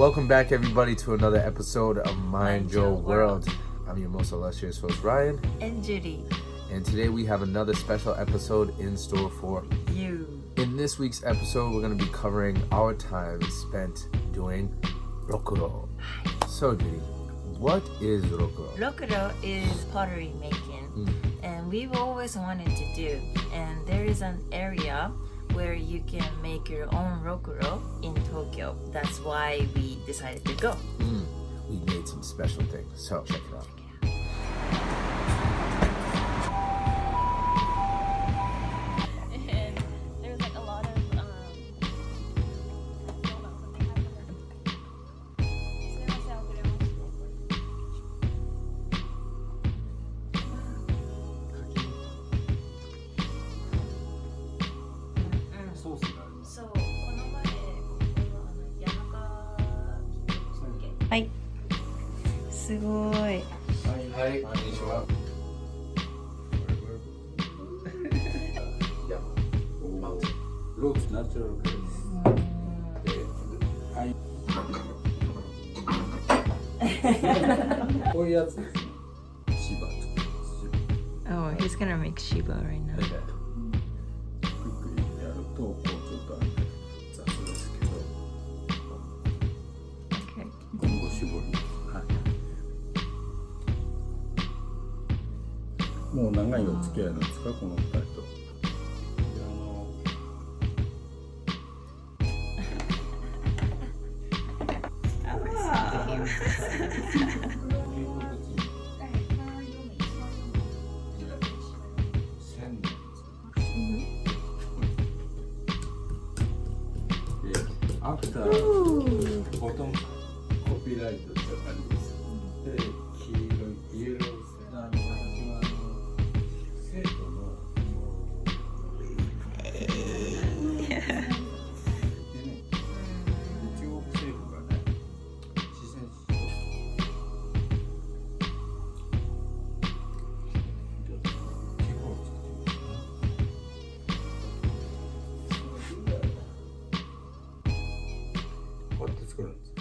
Welcome back, everybody, to another episode of Mind Your World. I'm your most illustrious host, Ryan. And Judy. And today we have another special episode in store for you. In this week's episode, we're going to be covering our time spent doing rokuro. So, Judy, what is rokuro? Rokuro is pottery making, and we've always wanted to do. And there is an area where you can make your own rokuro in Tokyo. That's why we decided to go. We made some special things, so check it out. And there's like a lot ofそうこの前谷中はい。すごい。はい、こんにちは。ローズナチュラルクレース。こういうやつですね。芝とか。 Oh, he's gonna make Shiba right now. ゆっくりやるとこうちょっと雑ですけど、 Okay. 今後絞り。はい。もう長いお付き合いなんですかこの2人と。アフターボトムコピーライトした感じです。で、黄色いイエロー線生徒のでね、中国政府がね、四川市と記号を作ってみますね。こうやって作るんです。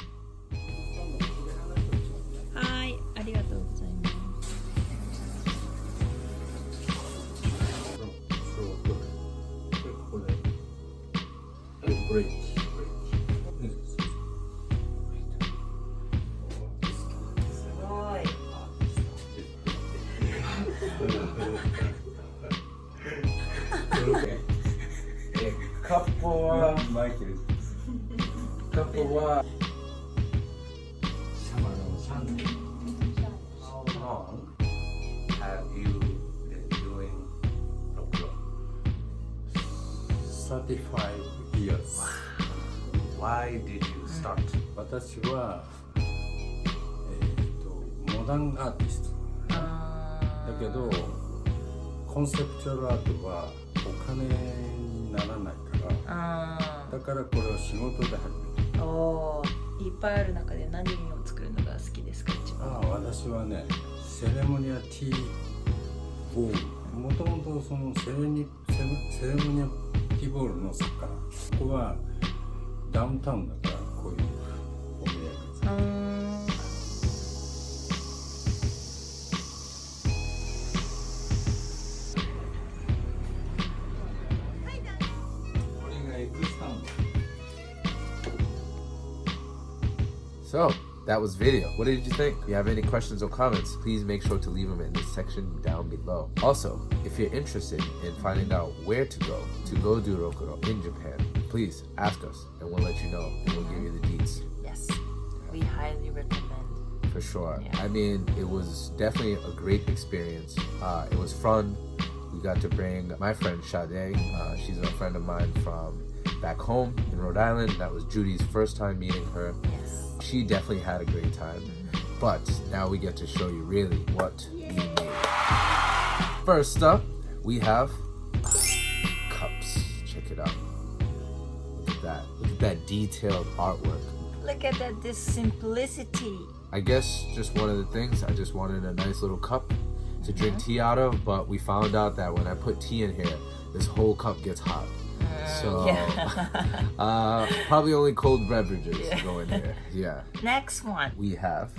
はい、ありがとうございます。ここでブレーキ。すごい。カップはマイケル。カップはシャマのシャンティ。How long have you been doing rokuro? 35 years. Why did you start? 私は、モダンアーティストだけどコンセプチュアルアートはお金にならないからだからこれを仕事で始めた。おー、いっぱいある中で何を作るのが好きですか一番？私はねセレモニアティーボールもともとそのセレモニアティーボールの作家ここはダウンタウンだからこういうお土産So, that was video. What did you think? If you have any questions or comments, please make sure to leave them in the section down below. Also, if you're interested in finding out where to go do rokuro in Japan, please ask us and we'll let you know and we'll give you the deets. Yes, we highly recommend. For sure. Yeah. I mean, it was definitely a great experience. It was fun. We got to bring my friend Sade. She's a friend of mine from back home in Rhode Island. That was Judy's first time meeting her. Yes. She definitely had a great time. But now we get to show you really what we made. First up, we have cups. Check it out. Look at that. Look at that detailed artwork. Look at that, this simplicity. I guess just one of the things, I just wanted a nice little cup to drink tea out of, but we found out that when I put tea in here, this whole cup gets hot. So yeah. probably only cold beverages go in there. Yeah. Next one. We have.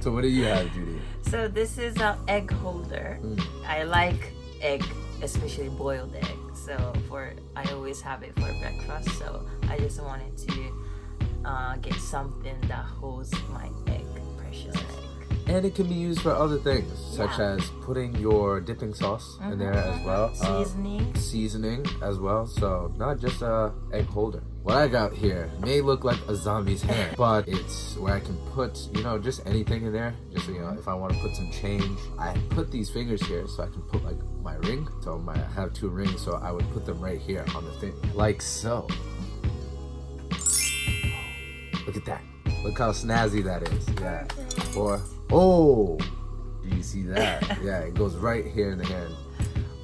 So what do you have, Judy? So this is an egg holder. I like egg, especially boiled egg. So I always have it for breakfast. So I just wanted to get something that holds my egg, precious egg. And it can be used for other things, such Yeah. as putting your dipping sauce in there as well. Seasoning as well. So not just a egg holder. What I got here may look like a zombie's hand, but it's where I can put, just anything in there. Just, if I want to put some change. I put these fingers here so I can put like my ring. So I have 2 rings, so I would put them right here on the thing. Like so. Look at that. Look how snazzy that is. Yeah. Or, do you see that? Yeah, it goes right here in the hand.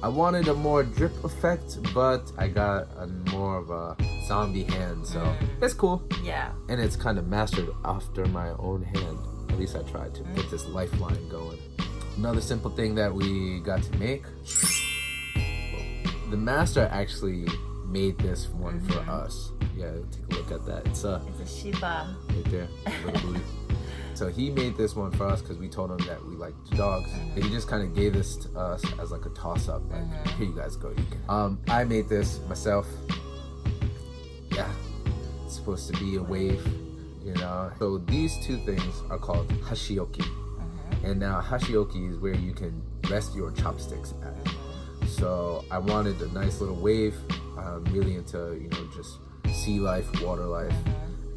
I wanted a more drip effect, but I got a more of a zombie hand, so it's cool. Yeah. And it's kind of mastered after my own hand. At least I tried to get this lifeline going. Another simple thing that we got to make. The master actually made this one for us. Yeah, take a look at that. It's a Shiba. right there, little booty. So he made this one for us because we told him that we like dogs. And he just kind of gave this to us as like a toss-up. Like, here you guys go, you can. I made this myself. Yeah, it's supposed to be a wave, So these 2 things are called hashioki. And now hashioki is where you can rest your chopsticks at. So I wanted a nice little wave. I'm really into, just sea life, water life.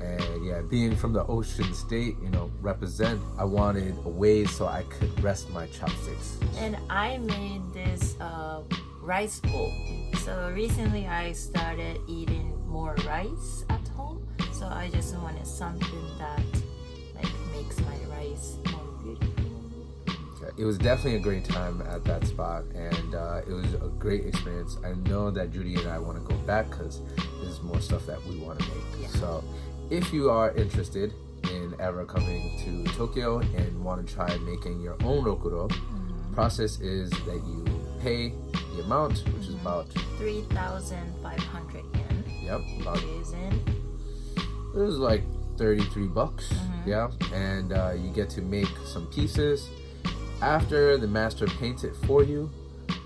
And yeah, being from the ocean state, represent, I wanted a wave so I could rest my chopsticks. And I made this rice bowl. So recently I started eating more rice at home. So I just wanted something that makes my rice more beautiful. It was definitely a great time at that spot, and it was a great experience. I know that Judy and I want to go back because there's more stuff that we want to make. Yeah. So if you are interested in ever coming to Tokyo and want to try making your own rokuro, process is that you pay the amount, which is about 3,500 yen. Yep, about Using. it was like $33. Yeah, and you get to make some pieces. After the master paints it for you,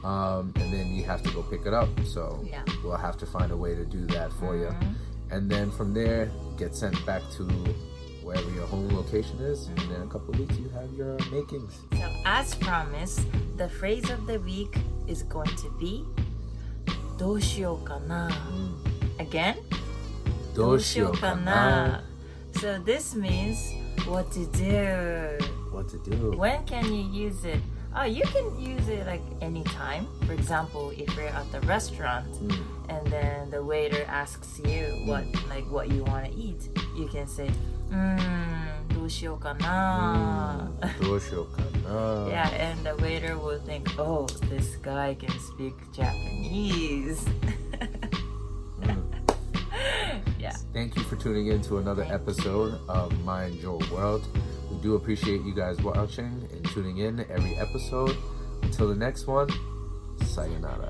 and then you have to go pick it up. So we'll have to find a way to do that for you. And then from there, get sent back to wherever your home location is. And then in a couple of weeks, you have your makings. So as promised, the phrase of the week is going to be どうしようかな. Again? どうしようかな. So this means what to do. What to do? When can you use it? Oh, you can use it like anytime. For example, if you're at the restaurant and then the waiter asks you what you want to eat, you can say, どうしようかな. どうしようかな. Yeah, and the waiter will think, oh, this guy can speak Japanese. Yeah. Thank you for tuning in to another episode of Mind Your World. We do appreciate you guys watching and tuning in every episode. Until the next one, sayonara.